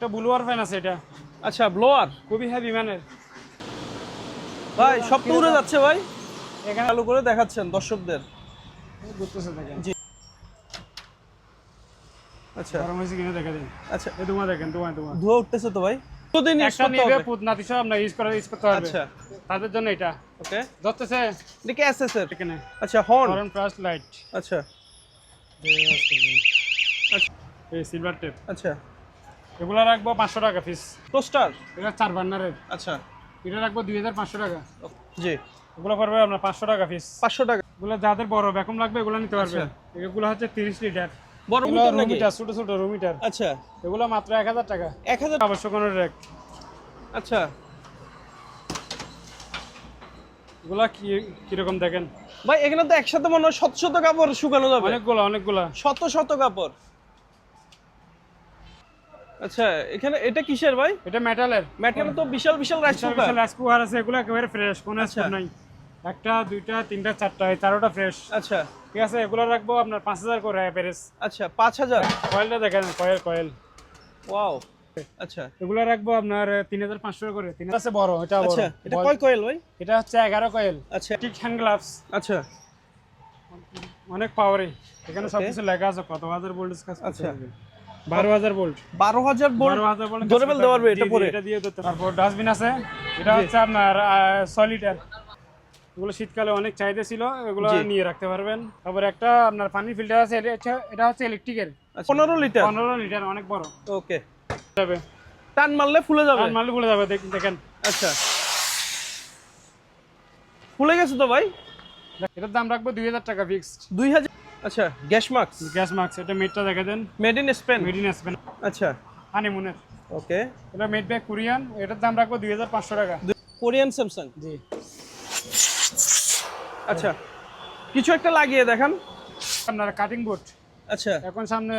একটা blower fan আছে এটা। আচ্ছা, ব্লোয়ার খুবই হেভি মানের ভাই, সব তো উড়ে যাচ্ছে ভাই। এখানে চালু করে দেখাচ্ছেন দর্শকদের। ঘুরতেছে দেখেন। জি। আচ্ছা গরম হয়েছে কিনা দেখা দিন। আচ্ছা, এই ধোঁয়া দেখেন, ধোঁয়া ধোঁয়া। ধোয়া উঠতেছে তো ভাই। কতদিন ইউজ একটা করতে নিবে হবে? নাতি সব আপনার ইউজ করতে পারবে। আচ্ছা, তাদের জন্য এটা ওকে। ধরতেছে এটা কি এসএস এর? এখানে আচ্ছা, হর্ন। হর্ন ফ্লাশ লাইট, আচ্ছা আচ্ছা এই সিলভার টেপ। আচ্ছা, এগুলো রাখবো 500 টাকা পিস। টোস্টার। এটা 4 বার্নারের। আচ্ছা, এটা রাখবো 2500 টাকা। জি। এগুলো পড়বে আপনার 500 টাকা পিস। 500 টাকা। এগুলো যাদের বড় ভ্যাকুম লাগবে এগুলো নিতে পারবে। আচ্ছা। এগুলো হচ্ছে 30 লিটার। বড় এগুলো মিটার রুম নাকি? মিটার, ছোট ছোট রুম মিটার। আচ্ছা, এগুলো মাত্র 1000 টাকা। 1000। আবশ্যক অনুযায়ী র্যাক। আচ্ছা এগুলা কি কিরকম দেখেন? ভাই, এখানে তো একসাথে মনে হয় শত শত কাপড় শুকানো যাবে। অনেকগুলা শত শত কাপড়। আচ্ছা, এখানে এটা কিসের ভাই? এটা মেটালের। ম্যাটেরিয়াল তো বিশাল বিশাল রাইস কুকার। রাইস কুকার আছে, এগুলো একেবারে ফ্রেশ, কোনো আচ্ছা। স্পট নাই। একটা, দুইটা, তিনটা, চারটা, এই চারোটা ফ্রেশ। আচ্ছা ঠিক আছে, এগুলো রাখবো আপনার 5000 করে প্যারেস। আচ্ছা, 5000। কয়েলটা দেখেন, কয়েল। ওয়াও। আচ্ছা এগুলো রাখবো আপনার 3500 করে। 3 আছে বড়, এটা বড়। আচ্ছা, এটা কয় কয়েল ভাই? এটা হচ্ছে 11 কয়েল। আচ্ছা ঠিক হ্যান্ড গ্লাভস, আচ্ছা অনেক পাওয়ারে। এখানে Okay. সবকিছু লেখা আছে কত হাজার ভোল্টেজ কাজ করতে আচ্ছা। হবে। 12000 ভোল্ট। 12000 ভোল্ট 12000 ভোল্ট ডোরেবেল দেওয়া পারবে এটা পরে? এটা দিয়ে দিতে। তারপর ডাস্টবিন আছে, এটা হচ্ছে আপনার 6 লিটার। এগুলো শীতকালে অনেক চাহিদা ছিল, এগুলো জি। নিয়ে রাখতে পারবেন। তারপর একটা আপনার পানির ফিল্টার আছে, এটা হচ্ছে ইলেকট্রিকের। 15 লিটার। 15 লিটার, অনেক বড় ওকে। যাবে। টান মারলে ফুলে যাবে। আর মালগুলো যাবে, দেখেন। আচ্ছা, ফুলে গেছে তো ভাই। এটার দাম রাখবো 2000 টাকা ফিক্সড। 2000। আচ্ছা, গ্যাস মার্কস। গ্যাস মার্কস, এটা মেডটা দেখা দেন। Made in Spain. Made in Spain, আচ্ছা হানিমুনের। ওকে। এটা মেড বাই কোরিয়ান, এটার দাম রাখবো 2500 টাকা। Korean Samsung. জি। আচ্ছা, কিছু একটা লাগিয়ে দেখান। আপনার কাটিং বোর্ড। আচ্ছা এখন সামনে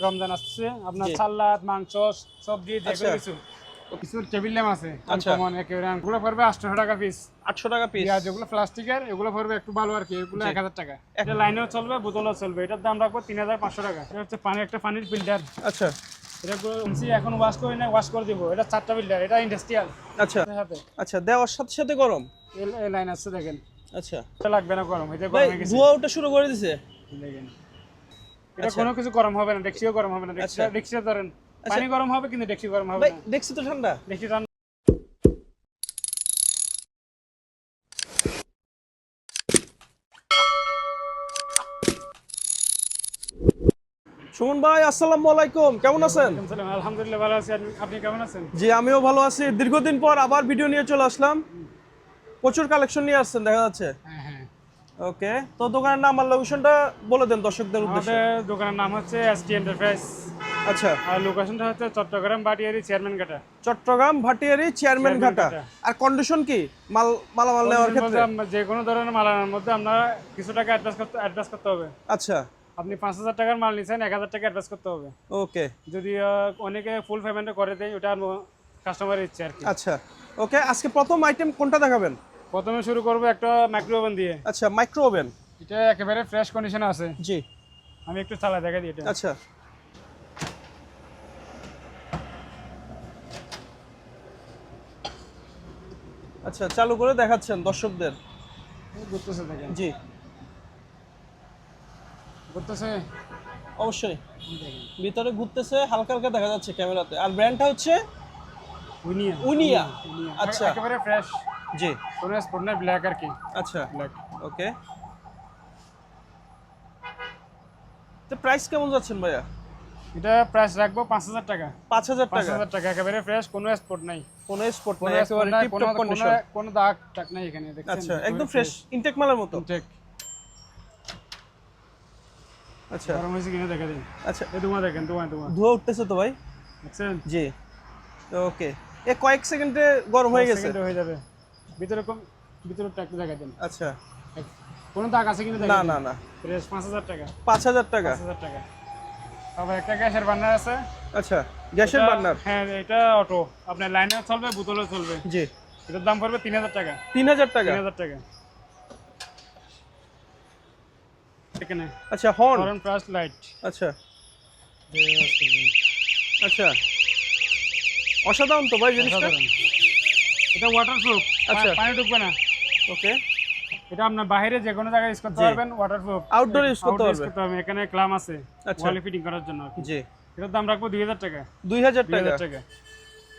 রমজান আসছে, আপনার জি। সালাদ, মাংস, সবজি, আচ্ছা। কিছু টেবিল ল্যাম্প আছে। আচ্ছা। আনকমন একেবারে, এগুলো পড়বে 800 টাকা পিস। 800 টাকা পিস। আর যেগুলো প্লাস্টিকের, এগুলো পড়বে একটু ভালো আর কি, এগুলো জি। 1000 টাকা। এটা লাইনেও চলবে, বোতলও চলবে। এটার দাম রাখবো 3500 টাকা। এটা হচ্ছে একটা পানির ফিল্টার। আচ্ছা এটা এখন ওয়াশ করে না, ওয়াশ করে দিব। এটা 4টা ফিল্টার, এটা ইন্ডাস্ট্রিয়াল। আচ্ছা সাথে আচ্ছা, দেওয়ার সাথে সাথে গরম। এই লাইন আছে দেখেন। আচ্ছা এটা লাগবে না গরম, এটা ভাই, গরম হয়ে গেছে ধোয়া ওঠা শুরু করে দিছে। দেখেন। এটা আচ্ছা। কোনো কিছু গরম হবে না, ডেক্সিও গরম হবে না। আচ্ছা। ডেক্সিটা ধরেন, আচ্ছা। পানি গরম হবে কিন্তু ডেক্সি গরম হবে ভাই, না। দেখছি তো ঠান্ডা। ডেক্সি রান্না সুমন ভাই, আসসালামু আলাইকুম, কেমন আছেন? আলহামদুলিল্লাহ ভালো আছি। আপনি কেমন আছেন? জি, আমিও ভালো আছি। দীর্ঘদিন পর আবার ভিডিও নিয়ে চলে আসলাম। প্রচুর কালেকশন নিয়ে আসছেন দেখা যাচ্ছে। হ্যাঁ হ্যাঁ। ওকে, তো দোকানের নাম আর লোকেশনটা বলে দেন দর্শকদের উদ্দেশ্যে। আমাদের দোকানের নাম হচ্ছে এসটি এন্টারপ্রাইজ। আচ্ছা, আর লোকেশনটা হচ্ছে চট্টগ্রাম বাটিয়ারি চেয়ারম্যান ঘাটা। চট্টগ্রাম ভাটিয়ারি চেয়ারম্যান ঘাটা। ঘাটা। আর কন্ডিশন কি মালামাল নেওয়ার ক্ষেত্রে? যে কোনো ধরনের মালার মধ্যে আপনারা কিছু টাকা অ্যাডভান্স করতে হবে। আচ্ছা আপনি 5000 টাকার মাল নিচ্ছেন, 1000 টাকা অ্যাডভান্স করতে হবে। ওকে। যদি অনেকে ফুল পেমেন্ট করে দেয়, ওটা কাস্টমারের ইচ্ছে আর কি। আচ্ছা ওকে, আজকে প্রথম আইটেম কোনটা দেখাবেন? প্রথমে শুরু করবো একটা মাইক্রো ওভেন দিয়ে। আচ্ছা, মাইক্রো ওভেন। এটা একেবারে ফ্রেশ কন্ডিশনে আছে। জি। আমি একটু চালা দেখা দিই এটা। আচ্ছা আচ্ছা, চালু করে দেখাচ্ছেন দর্শকদের। ঘুরতেছে দেখেন। জি, ঘুরতেছে অবশ্যই দেখেন। ভিতরে ঘুরতেছে, হালকা হালকা দেখা যাচ্ছে ক্যামেরাতে। আর ব্র্যান্ডটা হচ্ছে উনিয়া। উনিয়া। আচ্ছা। একেবারে ফ্রেশ, জি। কোনো স্পট না, ব্ল্যাক আর কি। আচ্ছা ব্ল্যাক। ওকে, তো প্রাইস কেমন যাচ্ছেন ভাইয়া? এটা প্রাইস রাখবো 5000 টাকা। 5000 টাকা। 5000 টাকা, একেবারে ফ্রেশ, কোনো স্পট নাই। কোনো স্পট কোনো নাই, স্পট একেবারে নাই, টিপটপ কন্ডিশন। কোনো দাগ টাক নাই এখানে, দেখছেন? আচ্ছা, একদম ফ্রেশ ইনটেক মালের মতো। ঠিক। আচ্ছা গরম হয়েছে কিনা দেখা দিন। আচ্ছা, এই ধোঁয়া দেখেন, ধোঁয়া ধোয়া উঠতেছে তো ভাই। দেখছেন? জি। ওকে, এ কয়েক সেকেন্ডে গরম হয়ে গেছে। সেকেন্ডে হয়ে যাবে। ভিতরে টাক দেখা দেন। আচ্ছা, কোনো দাগ আছে কিনা না দেখেন। না না। ফ্রেশ 5000 টাকা। 5000 টাকা। 5000 টাকা। আবার একটা গ্যাসের বার্নার আছে। আচ্ছা, গ্যাসের বার্নার। হ্যাঁ, এটা অটো, আপনার লাইনেও চলবে, বোতলেও চলবে। জি। এটার দাম পড়বে 3000 টাকা। 3000 টাকা। 3000 টাকা। এখানে আচ্ছা, হর্ন। Horn flush light. আচ্ছা আচ্ছা, অসাধারণ তো ভাই জিনিসটা। এটা ওয়াটারপ্রুফ, আচ্ছা। পানি ঢুকবে না। ওকে, এটা আপনার বাইরে যে কোনো জায়গায় ইউজ করতে জি। পারবেন, ওয়াটারপ্রুফ। Outdoor use করতে পারবে। এখানে ক্লাম আছে আচ্ছা। ওয়ালে ফিটিং করার জন্য আর কি। জি। এটার দাম রাখবো 2000 টাকা। 2000 টাকা। 2000 টাকা।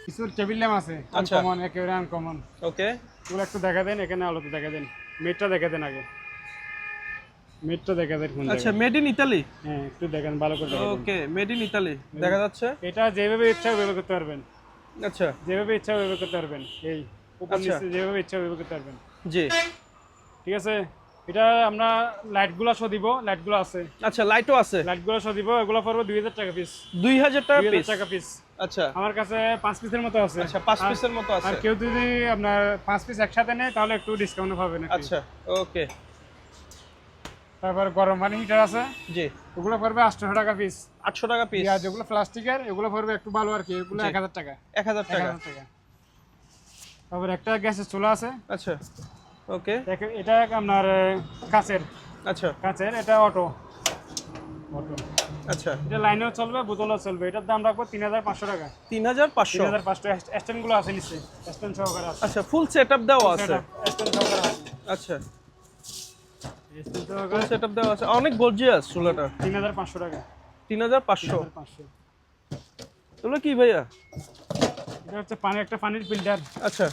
কিছু টেবিল ল্যাম্প আছে আচ্ছা। আনকমন, একেবারে আনকমন। ওকে, ওগুলো একটু দেখা দেন, এখানে আলোতে দেখা দেন। মেটটা দেখা দেন আগে, মেটটা দেখা দেন কোন আচ্ছা, জায়গায়। Made in Italy. হ্যাঁ, একটু দেখেন ভালো করে দেখা দেন। ওকে, মেড ইন ইতালি দেখা যাচ্ছে। এটা যেভাবে ইচ্ছা ওইভাবে করতে পারবেন, আচ্ছা, যেভাবে ইচ্ছা ওইভাবে করতে পারবেন। এই উপর আচ্ছা। নিচে যেভাবে ইচ্ছা ওইভাবে করতে পারবেন। জি। ঠিক আছে। এটা আমরা লাইটগুলো সহ দিব, লাইটগুলো আছে, আচ্ছা, লাইটও আছে। লাইটগুলো সহ দিব। এগুলো পড়বে 2000 টাকা পিস। 2000 টাকা 2000 পিস। টাকা পিস। আচ্ছা, আমার কাছে 5 পিসের মতো আছে। আচ্ছা 5 পিসের মতো আর আছে। কেউ যদি আপনার 5 পিস একসাথে নেয় তাহলে একটু ডিসকাউন্ট পাবেন আর কি। আচ্ছা, ওকে। তারপর গরম পানি হিটার আছে, জি। ওগুলো পড়বে 800 টাকা পিস। 800 টাকা পিস। আর যেগুলো প্লাস্টিকের এগুলো পড়বে একটু ভালো আর কি, এগুলো 1000 টাকা। 1000 টাকা। 1000 টাকা। তারপর একটা গ্যাসের চুলা আছে। আচ্ছা, ওকে। এটা আপনার কাচের, আচ্ছা, কাচের। এটা অটো, অটো। আচ্ছা। এটা লাইনেও চলবে, বোতলও চলবে। এটার দাম রাখবো 3500 টাকা। 3500। 3500। স্ট্যান্ড গুলো আছে নিচে, স্ট্যান্ড সহকারে আছে। আচ্ছা, ফুল সেটআপ দেওয়া আছে। স্ট্যান্ড সহকারে আছে। আচ্ছা, স্ট্যান্ড ফুল সহকারে সেটআপ দেওয়া আছে। অনেক গর্জিয়াস চুলাটা। 3500 টাকা। 3500। 3500। এগুলো কি ভাইয়া? এটা হচ্ছে একটা পানির ফিল্টার। আচ্ছা,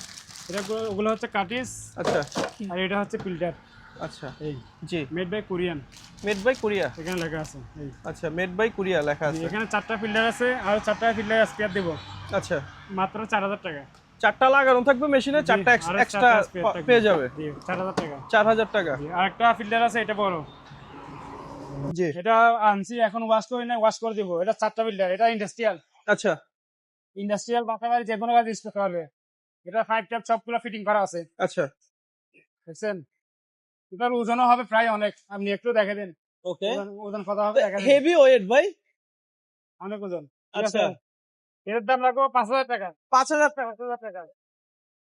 এটা ওগুলো হচ্ছে কাটিস, আচ্ছা, আর এটা হচ্ছে ফিল্টার। আচ্ছা। এই জি। Made by Korean, made by Korea. এখানে লেখা আছে। এই আচ্ছা, মেড বাই কোরিয়া লেখা আছে। এখানে 4টা ফিল্টার আছে, আর 4টা ফিল্টার স্পেয়ার দেব আচ্ছা, মাত্র 4000 টাকা। 4টা লাগানো থাকবে মেশিনে, 4টা আর এক্সট্রা 4টা spare থাকবে। পেয়ে যাবে। জি, 4000 টাকা। 4000 টাকা। জি, আর একটা ফিল্টার আছে, এটা বড়। জি। এটা আনছি, এখন ওয়াশ করি না, ওয়াশ করে দিব। এটা 4টা ফিল্টার। এটা ইন্ডাস্ট্রিয়াল, আচ্ছা, ইন্ডাস্ট্রিয়াল বাসাবাড়ি যে কোনো কাজ ইউজ করতে পারবে। এটা 5 ট্যাপ সবগুলো ফিটিং করা আছে, আচ্ছা। দেখছেন। এটার ওজনও হবে প্রায় অনেক, আপনি একটু দেখে দেন। ওকে। ওজন কত হবে দেখে দেন। হেভি ওয়েট ভাই। অনেক ওজন। ঠিক আচ্ছা। আছে। এর দাম রাখবো 5000 টাকা। 5000 টাকা। 5000 টাকা।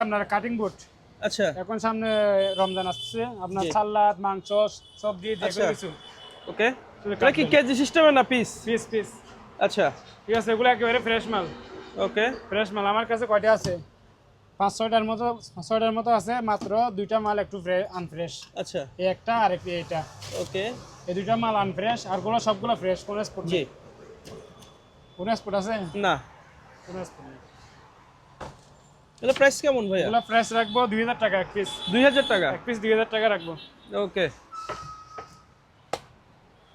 আপনার কাটিং বোর্ড। আচ্ছা, এখন সামনে রমজান আসছে, আপনার জি। সালাদ, মাংস, সবজি, যে আচ্ছা। কোনো কিছু। ওকে। এটা কি কেজি সিস্টেমে না পিস? Piece piece. আচ্ছা, ঠিক আছে, এগুলো একেবারে ফ্রেশ মাল। ওকে। ফ্রেশ মাল আমার কাছে কয়টা আছে? 5-6টার মতো, 6টার মতো আছে। মাত্র 2টা মাল একটু আনফ্রেশ। আচ্ছা, এই একটা আর এইটা। ওকে। এই 2টা মাল আনফ্রেশ, আর গুলো সবগুলো ফ্রেশ। কোনো স্পট জি। নেই। কোনো স্পট আছে? না, কোনো স্পট নেই। এটা প্রাইস কেমন ভাইয়া? এগুলো ফ্রেশ রাখবো 2000 টাকা এক পিস। 2000 টাকা। এক পিস 2000 টাকা রাখবো। ওকে।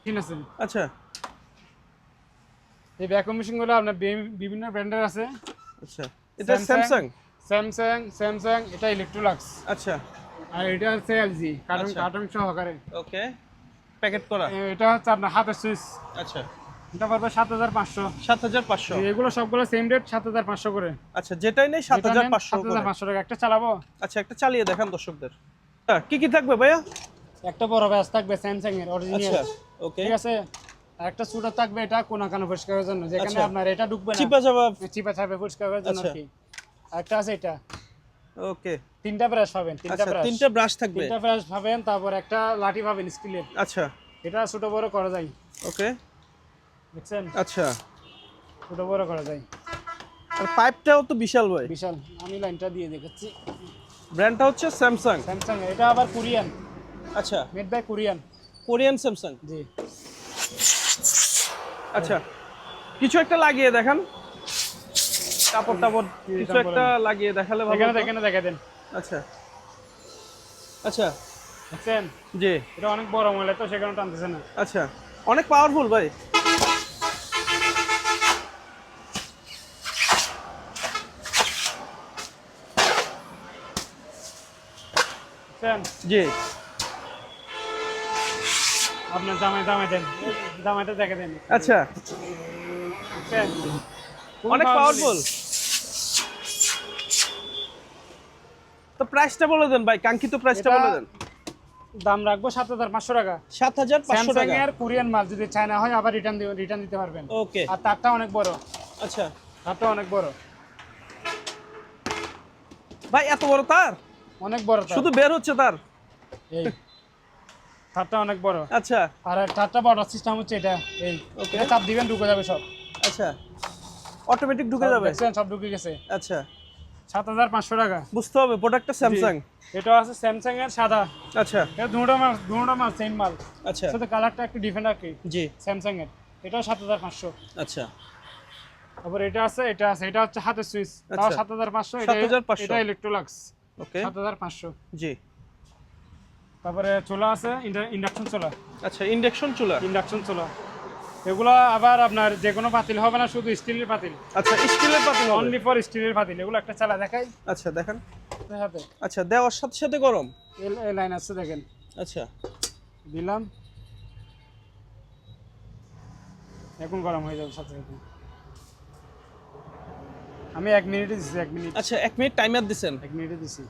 ঠিক আছে। আচ্ছা, এই ভ্যাকুয়াম মেশিন গুলো আপনার বিভিন্ন ব্র্যান্ডের আছে। আচ্ছা। এটা স্যামসাং। স্যামসাং, এটা ইলেকট্রোলাক্স। আচ্ছা, আর এটা হচ্ছে এলজি, কার্টুন আচ্ছা। কার্টুন সহকারে। ওকে। প্যাকেট করা। এটা হচ্ছে আপনার হাতের সুইচ। আচ্ছা, এটা পড়বে 7500। 7500। এগুলো সবগুলো সেম রেট, 7500 করে। আচ্ছা, যেটাই নেই 7500 করে। 7500 টাকা। একটা চালাবো। আচ্ছা, একটা চালিয়ে দেখান দর্শকদের। কি কি থাকবে ভাইয়া? একটা বড় ব্যাস থাকবে স্যামসাং এর অরিজিনাল। আচ্ছা, ওকে। ঠিক আছে। আর একটা সুটার থাকবে, এটা কোনা কানা পরিষ্কারের জন্য, যেখানে আচ্ছা। আপনার এটা ঢুকবে না, চিপা চাপা। চিপা ছাপে পরিষ্কার করার জন্য আর আচ্ছা। কি। আর একটা আছে এটা। ওকে। 3টা ব্রাশ পাবেন, 3টা আচ্ছা, ব্রাশ। 3টা ব্রাশ থাকবে। 3টা ব্রাশ পাবেন, তারপর একটা লাঠি পাবেন স্টিলের। আচ্ছা, এটা ছোট বড় করা যায়, ওকে। দেখছেন। আচ্ছা, ছোট বড় করা যায়। আর পাইপটাও তো বিশাল ভাই। বিশাল। আমি লাইনটা দিয়ে দেখাচ্ছি। ব্র্যান্ডটা হচ্ছে স্যামসাং। স্যামসাং। এটা আবার কোরিয়ান, আচ্ছা, made by Korean. Korean Samsung. জি। আচ্ছা, কিছু একটা লাগিয়ে দেখান। কাপড় টাপড় কিছু একটা লাগিয়ে দেখালে ভালো এখানে হতো। দেখেন, দেখা দেন। আচ্ছা, আচ্ছা। দেখছেন। জি। এটা অনেক বড় মহিলা তো, সেখানে টানতেছে না। আচ্ছা, অনেক পাওয়ারফুল ভাই। দেখছেন। জি। আপনার জামাই দেন, জামাইটা দেখে দেন। আচ্ছা, দেখছেন। অনেক পাওয়ারফুল। তো প্রাইসটা বলে দেন ভাই, কাঙ্ক্ষিত প্রাইসটা এটা বলে দেন। দাম রাখবো 7500 টাকা। 7500 স্যামসাং টাকা। এর কোরিয়ান মাল, যদি চায়না হয় আবার রিটার্ন দিতে পারবেন। ওকে। আর তারটা অনেক বড়। আচ্ছা তারটা অনেক বড়। ভাই, এত বড় তার? অনেক বড় তার। শুধু বের হচ্ছে তার। এই তারটা অনেক বড়। আচ্ছা, আর তারটা বড় সিস্টেম হচ্ছে এটা। এই ওকে। এটা চাপ দিবেন ঢুকে যাবে সব। আচ্ছা। অটোমেটিক ঢুকে যাবে। দেখছেন সব ঢুকে গেছে। আচ্ছা 7500 টাকা। বুঝতে হবে প্রোডাক্টটা স্যামসাং। এটা আছে স্যামসাং এর সাদা। আচ্ছা এটা দুটোটা মাল সেম মাল। আচ্ছা শুধু কালারটা একটু ডিফারেন্ট আর কি। জি স্যামসাং এর এটাও 7500। আচ্ছা তারপর এটা আছে এটা হচ্ছে হাতের সুইচ, তাও আচ্ছা। 7500। 7500 এটা ইলেকট্রোলাক্স ওকে 7500। জি। তারপরে চুলা আছে ইন্ডাকশন চুলা। আচ্ছা ইন্ডাকশন চুলা। ইন্ডাকশন চুলা এগুলো আবার আপনার যে কোনো পাতিল হবে না, শুধু স্টিলের পাতিল। আচ্ছা স্টিলের পাতিল হবে। অনলি ফর স্টিলের পাতিল। এগুলো একটা চালা দেখাই আচ্ছা দেখেন। হাতে আচ্ছা দেওয়ার সাথে সাথে গরম। এই লাইন আছে দেখেন। আচ্ছা দিলাম, এখন গরম হয়ে যাবে সাথে সাথে। আমি 1 মিনিটে দিছি, 1 মিনিট। আচ্ছা 1 মিনিট টাইমার দিছেন। 1 মিনিটে দিছি।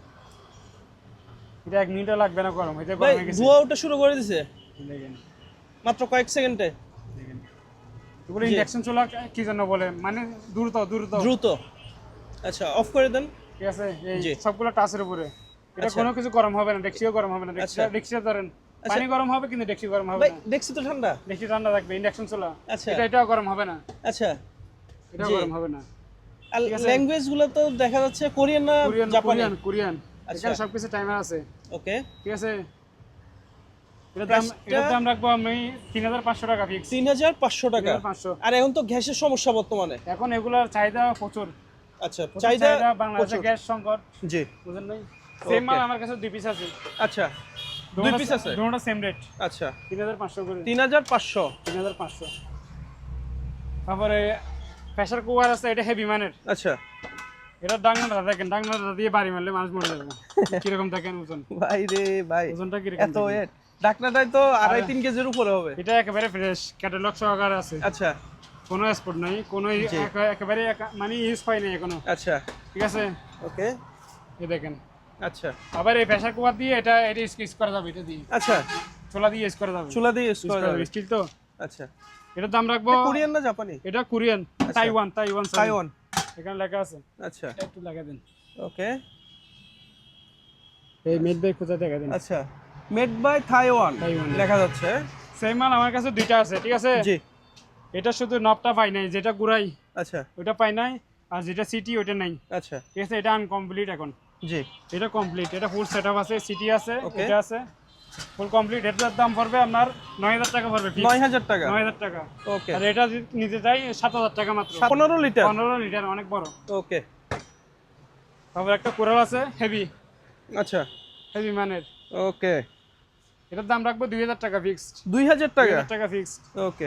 এটা 1 মিনিটও লাগবে না গরম হইতে, ভাই গরম হয়ে গেছে। ধোয়া ওঠা শুরু করে দিছে দেখেন মাত্র কয়েক সেকেন্ডে। দেখেন এগুলো ইন্ডাকশন চুলা কি জন্য বলে, মানে দ্রুত দ্রুত দ্রুত। আচ্ছা অফ করে দেন। ঠিক আছে। এই জি। সবগুলো টাচের উপরে। এটা আচ্ছা। কোনো কিছু গরম হবে না, ডেক্সিও গরম হবে না। আচ্ছা। ডেক্সিও ধরেন পানি গরম হবে কিন্তু ডেক্সি গরম হবে ভাই না। দেখছি তো ঠান্ডা। ডেক্সি ঠান্ডা থাকবে। ইন্ডাকশন চুলা আচ্ছা। এটাও গরম হবে না। আচ্ছা এটাও জি। গরম হবে না। আর ঠিক আছে। ল্যাঙ্গুয়েজ গুলো তো দেখা যাচ্ছে কোরিয়ান না কোরিয়ান জাপানি। Korean Korean. আচ্ছা। এখানে সবকিছু টাইমার আছে। ওকে ঠিক আছে। Price-টা- এটার দাম রাখবো আমি 3500 টাকা ফিক্স। 3500 টাকা। 3500। আর এখন তো গ্যাসের সমস্যা বর্তমানে। এখন এগুলার চাহিদা প্রচুর। আচ্ছা প্রচুর চাহিদা বাংলাদেশে প্রচুর। গ্যাস সংকট, জি বুঝেন নাই? সেম মাল Okay. আমার কাছে 2 পিস আছে। আচ্ছা 2 পিস আছে। দুটোটা সেম রেট। আচ্ছা 3500 করে। 3500। 3500। তারপরে প্রেসার কুকার আছে, এটা হেভি মানের। আচ্ছা এটা ডাংনাটা দেখেন, ডাংনাটা দিয়ে বাড়ি মারলে মানুষ মরে যাবে। কিরকম দেখেন ওজন, ভাই রে ভাই ওজনটা কিরকম এত দেখেন। ওয়েট। ডাকনাটাই তো 2.5-3 কেজির উপরে হবে। এটা একেবারে ফ্রেশ, ক্যাটালগ সহকারে আছে। আচ্ছা কোনো এক্সপোর্ট নাই, কোনো জি। একেবারে মানে ইউজ হয় নাই এখনো। আচ্ছা ঠিক আছে। ওকে এই দেখেন। আচ্ছা আবার এই প্রেসার কুকার দিয়ে এটা ইউজ করা যাবে। এটা দিয়ে আচ্ছা চুলা দিয়ে ইউজ করা যাবে। চুলা দিয়ে ইউজ করা যাবে। স্টিল তো। আচ্ছা এটার দাম রাখবো, কোরিয়ান না জাপানি? এটা কোরিয়ান। Taiwan sorry। তাইওয়ান। এখানে লেখা আছে, আচ্ছা একটু লাগা দেন। ওকে এই মেড বাই কোথা থেকে দেন। আচ্ছা মেড বাই তাইওয়ান তাইওয়ান। লেখা যাচ্ছে। সেম মাল আমার কাছে দুইটা আছে। ঠিক আছে। জি এটা শুধু নবটা পাই নাই, যেটা গুড়াই আচ্ছা ওটা পাই নাই, আর যেটা সিটি ওটা নাই। আচ্ছা ঠিক আছে। এটা আনকমপ্লিট এখন। জি এটা কমপ্লিট, এটা ফুল সেটআপ আছে, সিটি আছে, Okay. এটা আছে ফুল কমপ্লিট। এটার দাম পড়বে আপনার 9000 টাকা পড়বে। 9000 টাকা। 9000 টাকা। ওকে আর এটা যদি নিতে চাই 7000 টাকা মাত্র। 15 লিটার। 15 লিটার, অনেক বড়। ওকে তারপর একটা কোরাল আছে হেভি, আচ্ছা হেভি মানের। ওকে এটার দাম রাখবো 2000 টাকা ফিক্সড। 2000 টাকা। 2000 টাকা ফিক্সড। ওকে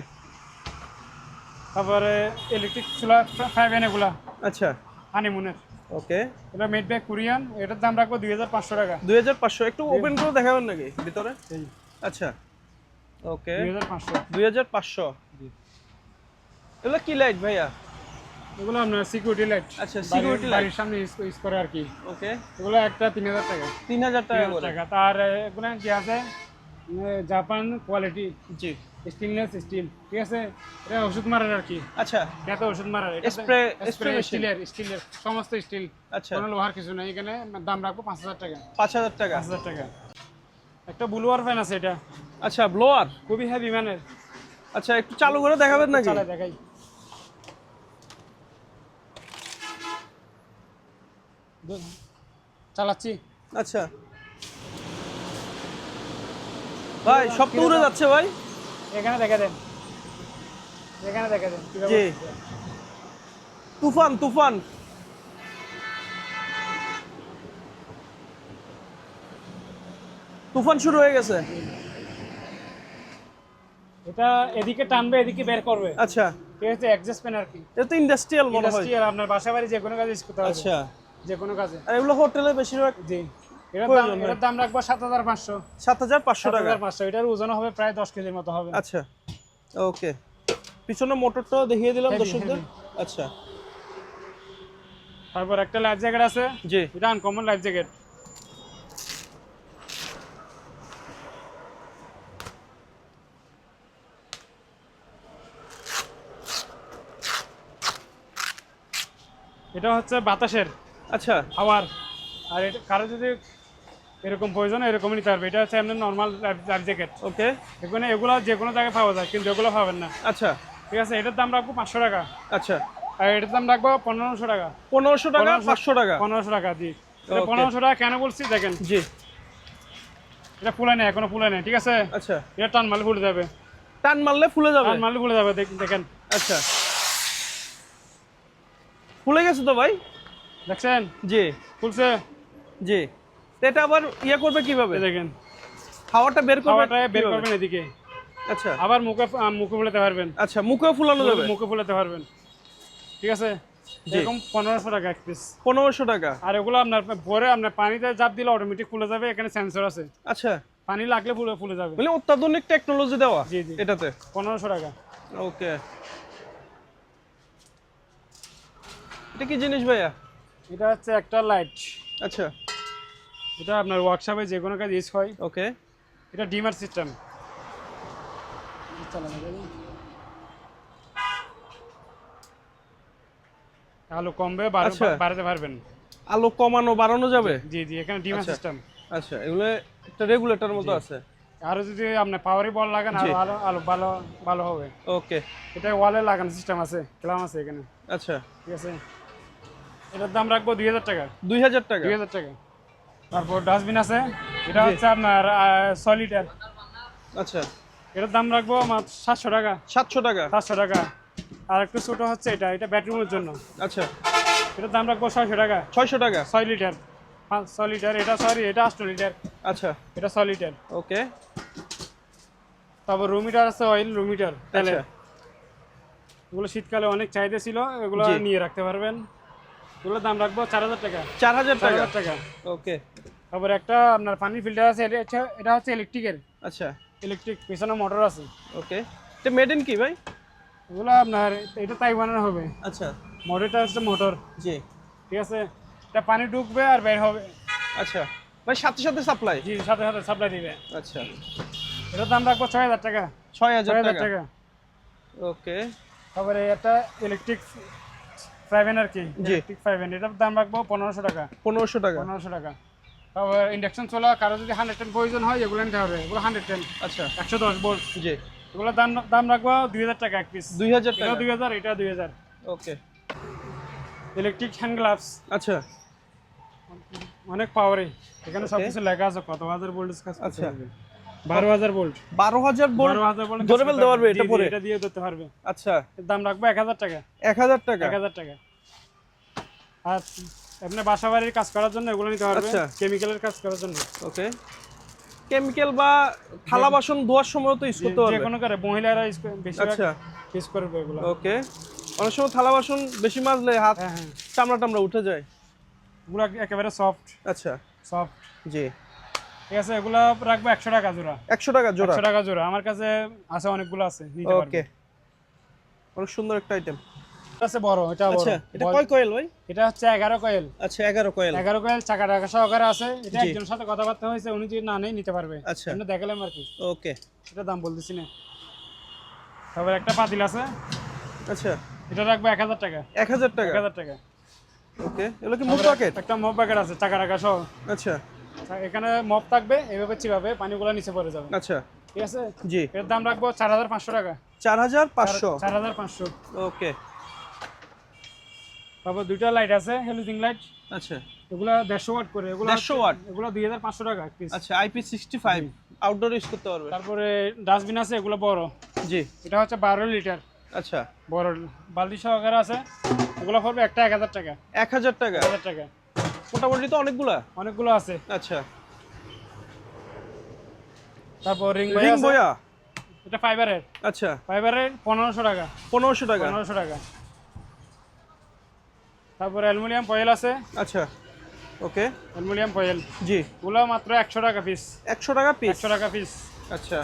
তারপরে ইলেকট্রিক চুলা 5 এগুলা আচ্ছা হানিমুনের। ওকে এটা মেড বাই কোরিয়ান। এটার দাম রাখবো 2500 টাকা। 2500। একটু ওপেন করে দেখাবেন নাকি ভিতরে? এই আচ্ছা ওকে 2500। 2500। জি। এগুলো কি লাইট ভাইয়া? এগুলো আপনার সিকিউরিটি লাইট। আচ্ছা, security light। বাড়ির সামনে ইউজ করে আর কি। ওকে এগুলো একটা 3000 টাকা। 3000 টাকা 3000 করে। টাকা। তার এগুলো কি আছে, জাপান কোয়ালিটি, জি স্টেনলেস স্টিল। ঠিক আছে। এটা ওষুধ মারার আর কি, আচ্ছা এত ওষুধ মারার। Spray machine। স্টিলের সমস্ত স্টিল, আচ্ছা কোনো লোহার কিছু নেই। এখানে দাম রাখবো 5000 টাকা। 5000 টাকা। 5000 টাকা। একটা ব্লুয়ার ফ্যান আছে, এটা আচ্ছা ব্লোয়ার। খুবই হেভি মানের। আচ্ছা একটু চালু করে দেখাবেন নাকি? চালাই দেখাই। চালাচ্ছি। আচ্ছা ভাই সব তো উড়ে যাচ্ছে ভাই। এখানে দেখা দেন, এখানে দেখা দেন কিভাবে জি। উঠছে। তুফান তুফান। তুফান শুরু হয়ে গেছে। এটা এদিকে টানবে, এদিকে বের করবে। আচ্ছা ঠিক আছে। অ্যাডজাস্ট ফ্যান আর কি। এটা তো ইন্ডাস্ট্রিয়াল মনে হয়। ইন্ডাস্ট্রিয়াল, আপনার বাসা বাড়ি যে কোনো কাজে ইউজ করতে হবে। আচ্ছা যে কোনো কাজে। আর এগুলো হোটেলে বেশিরভাগ। জি। এটার প্রয়োজন দাম হয়। এটার দাম রাখবো 7500। 7500 টাকা। 7500। এটার ওজন হবে প্রায় 10 কেজির মতো হবে। আচ্ছা ওকে পিছনে মোটরটাও দেখিয়ে দিলাম Heavy, দর্শকদের। heavy। আচ্ছা তারপর একটা লাইফ জ্যাকেট আছে। জি এটা আনকমন লাইফ জ্যাকেট। এটা হচ্ছে বাতাসের, আচ্ছা হাওয়ার। আর এটা কারো যদি এরকম প্রয়োজন এরকমই নিতে পারবে। এটা হচ্ছে এমনি নর্মাল লাইফ জ্যাকেট। ওকে এগুলো যে কোনো জায়গায় পাওয়া যায়, কিন্তু এগুলো পাবেন না। আচ্ছা ঠিক আছে। এটার দাম রাখবো 500 টাকা। আচ্ছা আর এটার দাম রাখবো 1500 টাকা। 1500 টাকা, 500 টাকা। 1500 টাকা জি। এটা Okay. 1500 টাকা কেন বলছি দেখেন, জি। এটা ফুলে নেই, এখনো ফুলে নেই, ঠিক আছে? আচ্ছা, এটা টান মারলে ফুলে যাবে, টান মারলে ফুলে যাবে। টান মারলে ফুলে যাবে, দেখেন। আচ্ছা, ফুলে গেছে তো ভাই। দেখছেন জি ফুলছে, জি। তো এটা আবার ইয়ে করবে কিভাবে? এই দেখেন হাওয়াটা বের করবে খাওয়াটা বের কিভাবে? করবেন এদিকে, আচ্ছা আবার মুখে ফুলাতে পারবেন, আচ্ছা, মুখেও ফুলানো যাবে। মুখে ফুলাতে পারবেন, ঠিক আছে? জি। এরকম 1500 টাকা এক পিস। 1500 টাকা। আর এগুলো আপনার ভরে আপনার পানিতে চাপ দিলে অটোমেটিক ফুলে যাবে, এখানে সেন্সর আছে, আচ্ছা, পানি লাগলে ফুলে যাবে। মানে অত্যাধুনিক টেকনোলজি দেওয়া জি জি, এটাতে। 1500 টাকা। ওকে, এটা কি জিনিস ভাইয়া? এটা হচ্ছে একটা লাইট, আচ্ছা, এটা আপনার ওয়ার্কশপে যে কোনো কাজ ইউজ হয়। ওকে। এটা ডিমার সিস্টেম, আলো কমবে আচ্ছা। বাড়াতে পারবেন। আলো কমানো বাড়ানো যাবে? জি জি, এখানে ডিমার আচ্ছা। সিস্টেম। আচ্ছা, এগুলো একটা রেগুলেটর মতো আছে। আরো যদি আপনি পাওয়ারি বল লাগান জি। আর আলো আলো ভালো ভালো হবে। ওকে, এটা ওয়ালে লাগানো সিস্টেম আছে, ক্লাম আছে এখানে, আচ্ছা। ঠিক আছে? এটার দাম রাখবো 2000 টাকা। 2000 টাকা। 2000 টাকা। তারপর ডাস্টবিন আছে, এটা জি। হচ্ছে আপনার 6 লিটার। আচ্ছা, এটার দাম রাখবো মাত্র 700 টাকা। 700 টাকা। 700 টাকা। আর একটু ছোট হচ্ছে এটা, এটা বেডরুমের জন্য। আচ্ছা, এটার দাম রাখবো 600 টাকা। 600 টাকা। 6 লিটার, 6 লিটার। এটা এটা 8 লিটার, আচ্ছা, এটা 6 লিটার। ওকে। তারপর রুম হিটার আছে, অয়েল রুম হিটার তেলের। আচ্ছা, এগুলো শীতকালে অনেক চাহিদা ছিল, এগুলো জি। নিয়ে রাখতে পারবেন। এগুলোর দাম রাখবো 4000 টাকা। 4000 টাকা। 4000 টাকা। ওকে, তারপর একটা আপনার পানির ফিল্টার আছে, এটা হচ্ছে ইলেকট্রিকের, আচ্ছা, ইলেকট্রিক পেছনে মোটর আছে। ওকে। এটা মেড ইন কি ভাই? এগুলো আপনার এটা তাইওয়ানের হবে। আচ্ছা, মোটরটা হচ্ছে মোটর, জি। ঠিক আছে? এটা পানি ঢুকবে আর বের হবে। আচ্ছা, ভাই সাথে সাথে সাপ্লাই? জি, সাথে সাথে সাপ্লাই দিবে। আচ্ছা, এটার দাম রাখবো 6000 টাকা। 6000 6000 টাকা। টাকা। ওকে, তারপরে একটা ইলেকট্রিক ফ্রাইভেন আর কি, জি। ইলেকট্রিক ফ্রাইভেন, এটার দাম রাখবো 1500 টাকা। 1500 টাকা। 1500 টাকা। তারপর ইন্ডাকশন চলা, কারো যদি 110 প্রয়োজন হয় এগুলো নিতে হবে, এগুলো 110, আচ্ছা, 110 ভোল্ট। জি। এগুলো দাম রাখবো 2000 টাকা এক পিস। 2000 এটা টাকা। 2000, এটা 2000। ওকে, ইলেকট্রিক হ্যান্ড গ্লাভস, আচ্ছা, অনেক পাওয়ারে, এখানে Okay. সবকিছু লেখা আছে কত হাজার ভোল্টেজ কাজ করতে আচ্ছা। পারবে। 12000 ভোল্ট। 12000 ভোল্ট 12000 ভোল্ট ধরে ফেলতে পারবে এটা পরে? এটা দিয়ে ধরতে পারবে। আচ্ছা, এর দাম রাখবো 1000 টাকা। 1000 টাকা। 1000 টাকা। আর আপনি বাসা বাড়ির কাজ করার জন্য এগুলো নিতে পারবে, আচ্ছা। কেমিক্যালের কাজ করার জন্য। ওকে, কেমিক্যাল বা থালা বাসন ধোয়ার সময় তো ইউজ করতে যে পারবে। কোনো করে মহিলারা বেশিরভাগ আচ্ছা, ইউজ করবে এগুলো। ওকে। অনেক সময় থালা বাসন বেশি মাজলে হাত হ্যাঁ হ্যাঁ, চামড়া টামড়া উঠে যায়। এগুলো একেবারে সফট আচ্ছা, সফট, জি। ঠিক আছে? এগুলো রাখবো 100 টাকা জোড়া। 100 টাকা জোড়া। 100 টাকা জোড়া, আমার কাছে আছে, অনেকগুলো আছে, নিতে পারবে। ওকে, অনেক সুন্দর একটা আইটেম। এটা আছে বড়, এটা বড়। আচ্ছা, এটা কয় কয়েল ভাই? এটা হচ্ছে 11 কয়েল। আচ্ছা, 11 কয়েল। 11 কয়েল চাকা টাকা সহকারে আছে। এটা জি। একজনের সাথে কথাবার্তা হয়েছে, উনি যদি না নেই নিতে পারবে। আচ্ছা। এমনি দেখালাম আর কি, ওকে, এটা দাম বলতেছি না। তারপর একটা পাতিল আছে, আচ্ছা, এটা রাখবো 1000 টাকা। 1000 টাকা। 1000 টাকা। ওকে, এগুলো কি মুভ প্যাকেট? একটা মপ প্যাকেট আছে চাকা টাকা সহ। আচ্ছা, এখানে মপ থাকবে, এইভাবে চিবাবে, পানিগুলো নিচে পড়ে যাবে, আচ্ছা, ঠিক আছে? জি। এর দাম রাখবো 4500 টাকা। 4500। 4500। ওকে, তারপর দুইটা লাইট আছে, হেলোজিং লাইট। আচ্ছা, এগুলো 150 ওয়াট করে, এগুলো 150 ওয়াট। এগুলো 2500 টাকা পিস। আচ্ছা, IP65 আউটডোর ইউজ করতে পারবে। তারপরে ডাস্টবিন আছে, এগুলো বড়, জি। এটা হচ্ছে 12 লিটার, আচ্ছা, বড় বালতি সহকারে আছে। এগুলো পড়বে একটা 1000 টাকা। 1000 টাকা। 1000 টাকা। মোটামুটি তো অনেকগুলা। অনেকগুলো আছে। আচ্ছা, তারপর রিং রিং আছে, বয়া। এটা ফাইবারের, আচ্ছা, 1500 টাকা। 1500 টাকা। 1500 টাকা। তারপর অ্যালুমিনিয়াম ফয়েল আছে, আচ্ছা, ওকে, অ্যালুমিনিয়াম ফয়েল, জি। এগুলো মাত্র 100 টাকা পিস। 100 টাকা পিস। 100 টাকা পিস। আচ্ছা,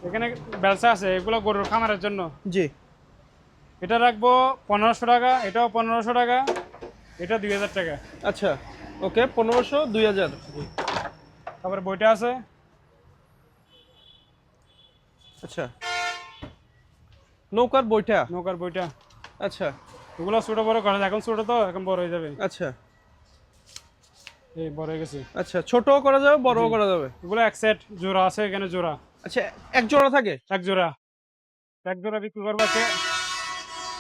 এখানে বেলসা আছে, এগুলো গরুর খামারের জন্য। জি। এটা রাখবো 1500 টাকা, এটাও 1500 টাকা, এটা 2000 টাকা। আচ্ছা, ওকে, 1500 2000। তারপরে বইটা আছে, আচ্ছা, নৌকার বইটা। নৌকার বইটা। আচ্ছা, এগুলো ছোট বড় করা যায়, এখন ছোট তো, এখন বড় হয়ে যাবে। আচ্ছা, এই বড় হয়ে গেছে। আচ্ছা, ছোটও করা যাবে, বড়ও করা যাবে। এগুলো এক সেট জোড়া আছে, এখানে জোড়া, আচ্ছা, এক জোড়া থাকে? এক জোড়া, এক জোড়া বিক্রি করবো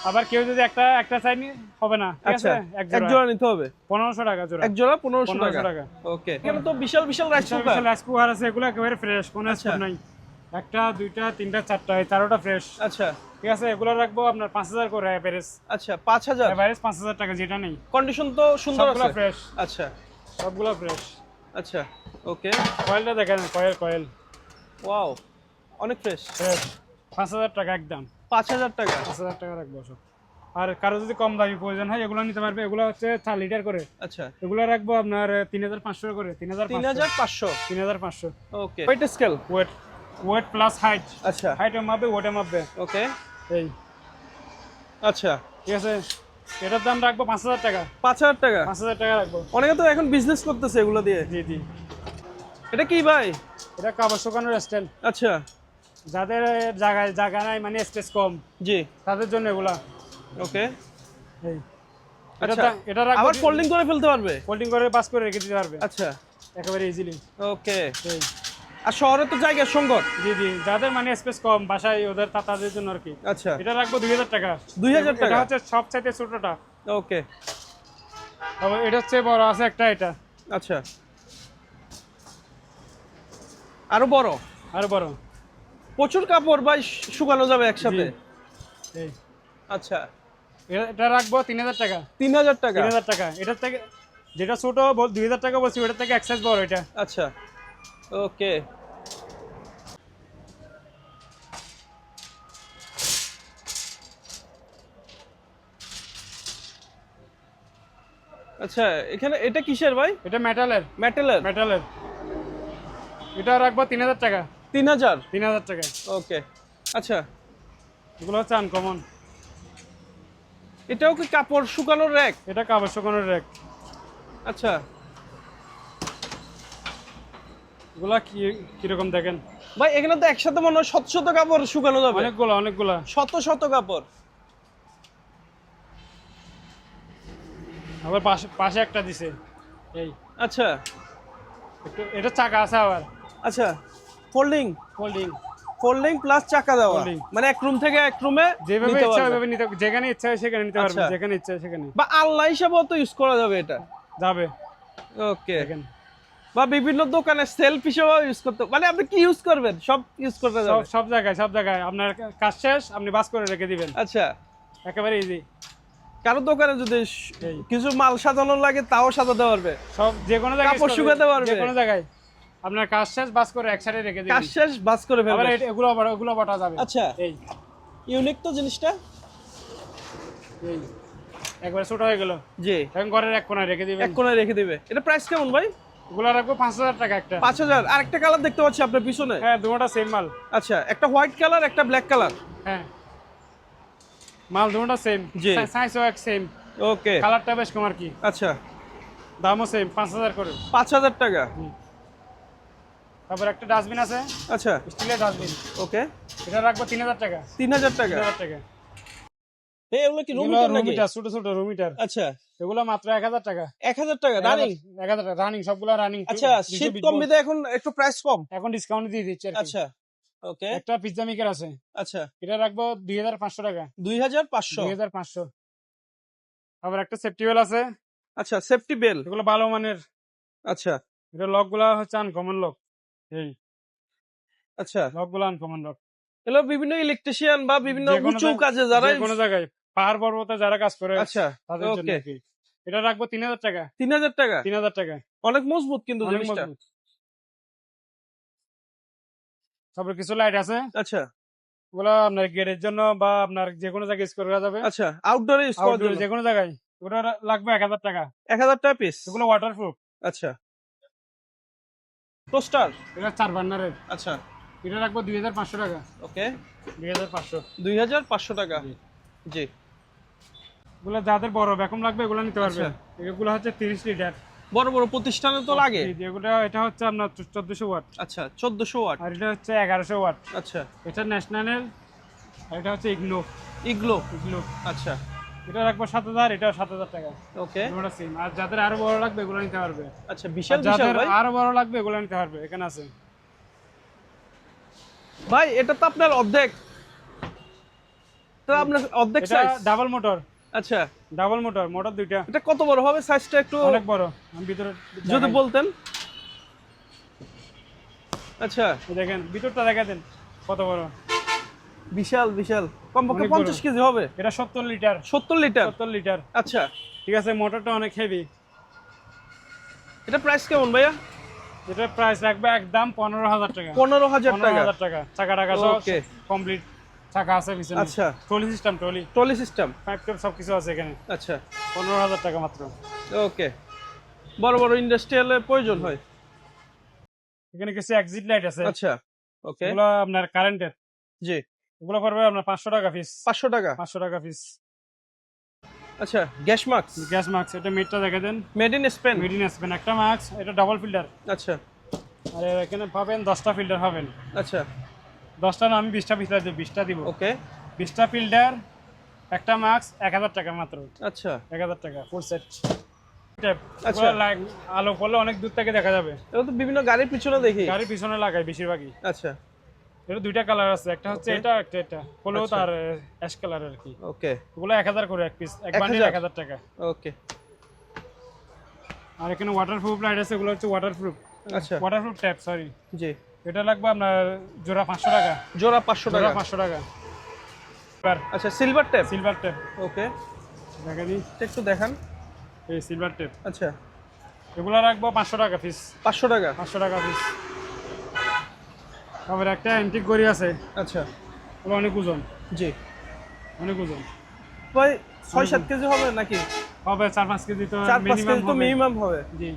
আবার কেউ যদি একটা চাই হবে না, ঠিক আছে, আচ্ছা এক জোড়া নিতে হবে 1500 টাকা জোড়া। এক জোড়া 1500 1500 টাকা। টাকা। ওকে, এখানে তো বিশাল বিশাল রাইস কুকার। রাইস কুকার আছে, এগুলো একেবারে ফ্রেশ, কোনো আচ্ছা। স্পট নাই। একটা, দুইটা, তিনটা, চারটা, এই 13টা ফ্রেশ। আচ্ছা ঠিক আছে, এগুলো রাখবো আপনার 5000 করে এভারেজ। আচ্ছা 5000 এভারেজ 5000 টাকা, যেটা নেই। কন্ডিশন তো সুন্দর সবগুলো আছে। ফ্রেশ, আচ্ছা সবগুলো ফ্রেশ। আচ্ছা ওকে। কয়েলটা দেখেন, কয়েল ওয়াও, অনেক ফ্রেশ। ফ্রেশ। 5000 টাকা একদম। 5000 টাকা। 5000 টাকা রাখবো সব। আর কারো যদি কম দামি প্রয়োজন হয় এগুলো নিতে পারবে। এগুলো হচ্ছে 4 লিটার করে। আচ্ছা এগুলো রাখবো আপনার 3500 করে। 3500। 3500। Okay, weight scale. Weight plus height. আচ্ছা হাইটে মাপবে, ওয়েটে মাপবে। ওকে এই, আচ্ছা ঠিক আছে, এটার দাম রাখবো 5000 টাকা। 5000 টাকা। 5000 টাকা রাখবো। অনেকে তো এখন বিজনেস করতেছে এগুলো দিয়ে। জি জি। এটা কি ভাই? এটা কাপড় শুকানোর স্ট্যান্ড। আচ্ছা যাদের জায়গা নাই, মানে স্পেস কম, জি তাদের জন্য এগুলা। ওকে। এই, আচ্ছা, এটা রাখবো। আবার ফোল্ডিং করে ফেলতে পারবে? ফোল্ডিং করে পাস করে রেখে দিতে পারবে আচ্ছা একেবারে ইজিলি। ওকে। এই, আর শহরে তো জায়গার সংকট। জি জি, যাদের মানে স্পেস কম বাসায়, ওদের তাদের জন্য আর কি। আচ্ছা এটা রাখবো 2000 টাকা। 2000 টাকা। এটা হচ্ছে সবচাইতে ছোটটা। ওকে আবার এটা হচ্ছে বড় আছে একটা, এটা আচ্ছা, আরো বড়। আরো বড়। প্রচুর কাপড় ভাই শুকানো যাবে একসাথে। এই, আচ্ছা এটা রাখবো 3000 টাকা। 3000 টাকা। 3000 টাকা। এটার থেকে যেটা ছোট 2000 টাকা বলছি, ওটার থেকে এক সাইজ বড় এটা। আচ্ছা ওকে। আচ্ছা, এখানে এটা কিসের ভাই? এটা মেটালের। মেটালের। এটা রাখবো 3000 টাকা। 3000। 3000 টাকা। ওকে আচ্ছা, এগুলো হচ্ছে আনকমন। এটাও কি কাপড় শুকানোর র‍্যাক? এটা কাপড় শুকানোর র‍্যাক। আচ্ছা, এগুলা কিরকম দেখেন ভাই এখানে তো একসাথে মনে হয় শত শত কাপড় শুকানো যাবে। অনেকগুলা। শত শত কাপড়। আবার পাশে একটা দিছে। এই, আচ্ছা এটা চাকা আছে আবার। আচ্ছা, ফোল্ডিং ফোল্ডিং প্লাস চাকা দেওয়া, Folding। মানে এক রুম থেকে এক রুমে যেভাবে নিতে ইচ্ছা পারবে। ওইভাবে নিতে, যেখানে ইচ্ছা হয় সেখানে নিতে পারবে, আচ্ছা। যেখানে ইচ্ছা হয় সেখানে বা আলনা হিসাবেও তো ইউজ করা যাবে এটা। যাবে। ওকে, দেখেন, বা বিভিন্ন দোকানে সেলফ হিসেবেও ইউজ করতে, মানে আপনি কি ইউজ করবেন সব ইউজ করতে যাবে। সব জায়গায় আপনার কাজ শেষ, আপনি বাস করে রেখে দিবেন। আচ্ছা, একেবারে ইজি। কারো দোকানে যদি এই। কিছু মাল সাজানোর লাগে তাও সাজাতে পারবে। সব যে কোনো জায়গায় কাপড় শুকাতে পারবে। যে কোনো জায়গায় আপনার কাজ শেষ, বাস করে একসাথে রেখে দিবেন। কাজ শেষ বাস করে আবার ফেলবে। এগুলো বাটা যাবে। আচ্ছা, এই ইউনিক তো জিনিসটা। এই একবারে ছোট হয়ে গেল, জি, এখন ঘরের এক কোণায় রেখে দিবেন। এক কোণায় রেখে দিবে। এটা প্রাইস কেমন ভাই? এগুলো রাখবো 5000 টাকা একটা। 5000। আরেকটা কালার দেখতে পাচ্ছি আপনার পিছনে। হ্যাঁ, দুটোটা সেম মাল। আচ্ছা, একটা হোয়াইট কালার একটা ব্ল্যাক কালার। হ্যাঁ, মাল দুটোটা সেম, জি। সাইজও এক সেম, ওকে কালারটা বেশ কম আর কি। আচ্ছা, দামও সেম, 5000 করে। 5000 টাকা। তারপর একটা ডাস্টবিন আছে, আচ্ছা স্টিলের ডাস্টবিন। ওকে, এটা রাখবো 3000 টাকা। 3000 টাকা। 3000 টাকা। এগুলো কি রুম হিটার নাকি? রুমিটার, ছোট রুম হিটার। আচ্ছা, এগুলো মাত্র 1000 টাকা। 1000 টাকা রানিং। 1000 টাকা রানিং, সবগুলো রানিং। আচ্ছা, শীত কম বিদে এখন একটু প্রাইস কম। এখন ডিসকাউন্ট দিয়ে দিচ্ছি আর কি। আচ্ছা ওকে। একটা পিজ্জা মেকার আছে, আচ্ছা, এটা রাখবো 2500 টাকা। 2500। 2500। আবার একটা সেফটি বেল আছে। আচ্ছা, সেফটি বেল। এগুলো ভালো মানের। আচ্ছা এটা লক গুলা হচ্ছে আনকমন লক। এই আচ্ছা, লক গুলা আনকমন লক। এগুলো বিভিন্ন ইলেকট্রিশিয়ান বা বিভিন্ন উঁচু কাজে যারা যে কোনো জায়গায় পাহাড় পর্বতে যারা কাজ করে, আচ্ছা তাদের জন্য ওকে। আর কি। এটা রাখবো 3000 টাকা। 3000 টাকা। 3000 টাকা। অনেক মজবুত কিন্তু অনেক জিনিসটা। মজবুত। তারপর কিছু লাইট আছে, আচ্ছা ওগুলা আপনার গেটের জন্য বা আপনার যে কোনো জায়গায় ইউজ করা যাবে। আচ্ছা, আউটডোরে ইউজ করার জন্য যে কোনো জায়গায়। ওটা লাগবে 1000 টাকা। 1000 টাকা পিস। এগুলো ওয়াটারপ্রুফ। আচ্ছা, টোস্টার। এটা 4 বার্নারের। আচ্ছা এটা রাখবো 2500 টাকা। ওকে, 2500। 2500 টাকা। জি। জি, এগুলো যাদের বড় ভ্যাকুম লাগবে এগুলো নিতে পারবে। আচ্ছা। এগুলো হচ্ছে 30 লিটার। বড় বড় প্রতিষ্ঠানে তো লাগে। জি, এটা হচ্ছে আপনার 1400 ওয়াট। আচ্ছা, 1400 ওয়াট। আর এটা হচ্ছে 1100 ওয়াট। আচ্ছা, এটা ন্যাশনালের। আর এটা হচ্ছে ইগলো। ইগলো। আচ্ছা, এটা রাখবো 7000, এটা 7000 টাকা। ওকে, দুটোটা সেম। আর যাদের আরো বড় লাগবে এগুলো নিতে পারবে। আচ্ছা, বিশাল আর বিশাল যাদের ভাই। আরো বড় লাগবে এগুলো নিতে পারবে, এখানে আছে। ভাই এটা তো আপনার অর্ধেক। তো আপনার অর্ধেক এটা সাইজ। ডাবল মোটর, আচ্ছা, ডাবল মোটর, মোটর দুইটা। এটা কত বড় হবে সাইজটা একটু অনেক বড়, আমি ভিতরে যদি দেখাই। বলতেন। আচ্ছা, এই দেখেন ভিতরটা দেখা দেন কত বড়, বিশাল বিশাল, কমপক্ষে অনেক বড়। 50 কেজি হবে। এটা 70 লিটার, 70 লিটার। 70 লিটার। আচ্ছা, ঠিক আছে, মোটরটা অনেক হেভি। এটা প্রাইস কেমন ভাইয়া? এটা প্রাইস রাখবে একদম 15,000 টাকা। 15,000 টাকা। 15,000 টাকা, চাকা টাকা সব ওকে। কমপ্লিট, চাকা আছে পিছনে। আচ্ছা, trolley system, trolley trolley system. Pipe tape সব কিছু আছে এখানে। আচ্ছা, 15,000 টাকা মাত্র। ওকে। বড় বড় ইন্ডাস্ট্রিয়ালে প্রয়োজন হয়। এখানে কিছু এক্সিট লাইট আছে, আচ্ছা, ওকে। এগুলো আপনার কারেন্টের। জি, এগুলো পড়বে আপনার 500 টাকা পিস। 500 টাকা। 500 টাকা পিস। আচ্ছা, গ্যাস মাস্ক গ্যাস মাস্ক, এটা মিটটা দেখা দেন, made in Spain. Made in Spain একটা মাস্ক, এটা ডাবল ফিল্টার। আচ্ছা, আর এখানে পাবেন 10টা ফিল্টার পাবেন। আচ্ছা, 10টা না, আমি 20টা ফিল্টার দিব, 20টা দিব। ওকে। 20টা ফিল্টার, একটা মাস্ক, 1000 টাকা মাত্র। আচ্ছা, 1000 টাকা ফুল সেট। আচ্ছা। আলো পড়লে অনেক দূর থেকে দেখা যাবে। এটা তো বিভিন্ন গাড়ির পিছনে দেখি। গাড়ির পিছনে লাগাই বেশিরভাগই। আচ্ছা, এটা দুইটা কালার আছে, একটা হচ্ছে Okay. এটা, একটা এটা, হলুদ আচ্ছা। আর অ্যাশ কালার আর কি। ওকে, ওগুলো 1000 করে এক পিস, এক বান্ডিল 1000 1000 টাকা। ওকে। আর এখানে ওয়াটারপ্রুফ লাইট আছে, এগুলো হচ্ছে ওয়াটারপ্রুফ। আচ্ছা, ওয়াটারপ্রুফ ট্যাপ, সরি। জি। এটা লাগবে আপনার জোড়া 500 টাকা। জোড়া 500 জোড়া টাকা। 500 টাকা। এবার আচ্ছা, সিলভার ট্যাপ। সিলভার ট্যাপ ওকে, দেখা দিই, এটা একটু দেখান। এই সিলভার ট্যাপ, আচ্ছা, এগুলো রাখবো 500 টাকা পিস। 500 টাকা। 500 টাকা পিস। তারপরে একটা অ্যান্টিক গড়ি আছে, আচ্ছা, ওগুলো অনেক ওজন, জি। অনেক ওজন। ভাই 6-7 কেজি হবে নাকি? হবে 4-5 কেজি তো 4-5 মিনিমাম কেজি তো হবে। মিনিমাম হবে। জি,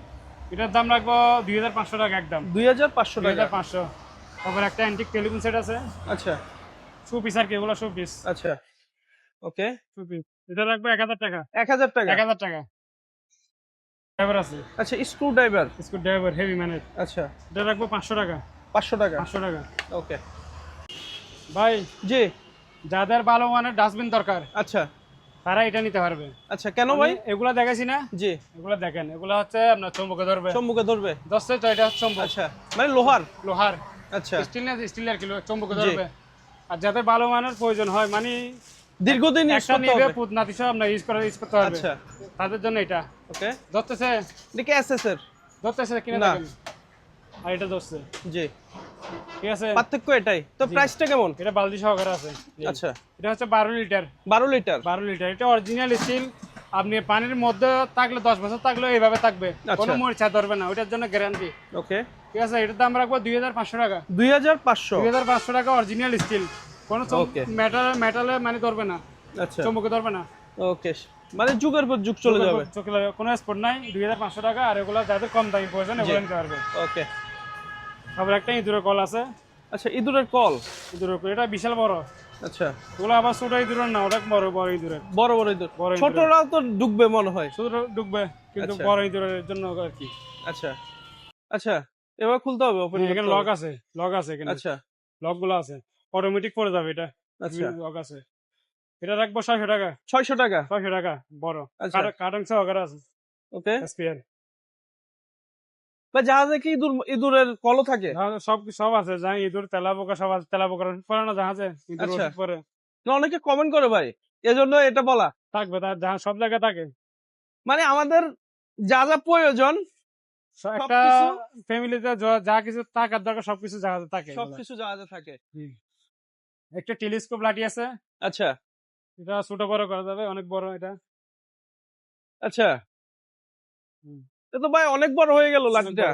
এটার দাম রাখবো 2500 টাকা একদম। 2500 টাকা। 2500। তারপরে একটা অ্যান্টিক টেলিফোন সেট আছে, আচ্ছা, শু পিস আর কি, এগুলো শু পিস। আচ্ছা, ওকে। শু পিস, এটা রাখবো 1000 টাকা। 1000 টাকা। 1000 টাকা। ড্রাইভার আছে, আচ্ছা, screw driver. Screw driver heavy ম্যানের, আচ্ছা, এটা রাখবো 500 টাকা। 500 টাকা। 500 টাকা। ওকে, ভাই জি। যাদের ভালো মানের ডাস্টবিন দরকার, আচ্ছা, তারা এটা নিতে পারবে। আচ্ছা, কেন ভাই? আমি এগুলা দেখাইছি না, জি। এগুলা দেখেন, এগুলা হচ্ছে আপনার চম্বকে ধরবে, চম্বুকে ধরবে। ধরছে তো, এটা হচ্ছে চম্বক। আচ্ছা, মানে লোহার। লোহার, আচ্ছা, স্টিল না, স্টিল আর কি, চম্বকে জি। ধরবে। আর যাদের ভালো মানের প্রয়োজন হয়, মানে দীর্ঘদিন ইউজ একটা করতে নিবে হবে। পুতনাতি সহ আপনার ইউজ করতে পারবে, আচ্ছা, তাদের জন্য এটা। ওকে। ধরতেছে, এটা কি এসএস এর? ধরতেছে কিনা না। দেখেন, আর এটা ধরছে, জি। ঠিক আছে। পার্থক্য এটাই তো। জি। প্রাইসটা কেমন? এটা বালতি সহকারে আছে। জি। আচ্ছা, এটা হচ্ছে 12 লিটার। 12 লিটার। 12 লিটার, এটা অরিজিনাল স্টিল। আপনি পানির মধ্যে থাকলে 10 বছর থাকলেও এইভাবে থাকবে, আচ্ছা। কোনো মরিচা ধরবে না, ওইটার জন্য গ্যারান্টি। ওকে, ঠিক আছে, এটার দাম রাখবো 2500 টাকা। 2500। 2500 টাকা, অরিজিনাল স্টিল, কোনো Okay. মেটালে মানে ধরবে না, আচ্ছা, চম্বকে ধরবে না। ওকে। মানে যুগের পর যুগ চলে যাবে। চোখে লাগবে, কোনো স্পট নাই। 2500 টাকা। আর এগুলো যাদের কম দামি প্রয়োজন, এগুলো নিতে পারবে। ওকে। তারপর একটা ইঁদুরের কল আছে, আচ্ছা, ইঁদুরের কল। ইঁদুরের কল, এটা বিশাল বড়। আচ্ছা, ওগুলো আবার ছোট ইঁদুরের না, ওটা বড় বড় ইঁদুরের। বড় বড় ইঁদুর। বড় ইঁদুরের। ছোটরাও তো ঢুকবে মনে হয়। ছোট ঢুকবে, কিন্তু আচ্ছা। বড় ইঁদুরের জন্য আর কি। আচ্ছা, আচ্ছা, এবার খুলতে হবে, ওপেন এখানে করতে লক হবে। আছে, লক আছে এখানে, আচ্ছা, লক গুলো আছে, অটোমেটিক পড়ে যাবে এটা। আচ্ছা। লক আছে, এটা রাখবো 600 টাকা। 600 টাকা। 600 টাকা বড়, আচ্ছা। কার্টন সহকারে আছে, ওকে। স্পেয়ার। বা জাহাজে কি ইঁদুরের কলও থাকে? সব সব আছে, যা ইঁদুর, তেলাপোকা সব আছে। তেলাপোকা পরে না জাহাজে, ইঁদুর আচ্ছা। ওষুধ পরে না, অনেকে কমেন্ট করে ভাই, এজন্য এটা বলা। থাকবে, তার জাহাজ সব জায়গায় থাকে। মানে আমাদের যা যা প্রয়োজন একটা সবকিছু, ফ্যামিলিতে যা কিছু থাকার দরকার সবকিছু জাহাজে থাকে। সবকিছু জাহাজে থাকে। একটা টেলিস্কোপ লাঠি আছে, আচ্ছা, এটা ছোট বড় করা যাবে, অনেক বড় এটা। আচ্ছা। এটা তো ভাই অনেক বড় হয়ে গেল লাঠিটা।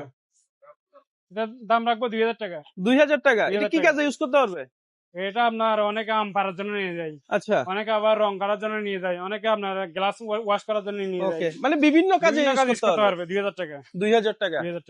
এটার দাম রাখবো 2000 টাকা। 2000 টাকা। এটা 2000 কি টাকা। কাজে ইউজ করতে পারবে? এটা আপনার অনেকে আম পাড়ার জন্য নিয়ে যায়, আচ্ছা, অনেকে আবার রং করার জন্য নিয়ে যায়, অনেকে আপনার গ্লাস ওয়াশ করার জন্য নিয়ে যায়। ওকে। মানে বিভিন্ন কাজে বিভিন্ন ইউজ কাজ করতে করতে পারবে। পারবে। 2000 টাকা। 2000 টাকা। 2000 টাকা।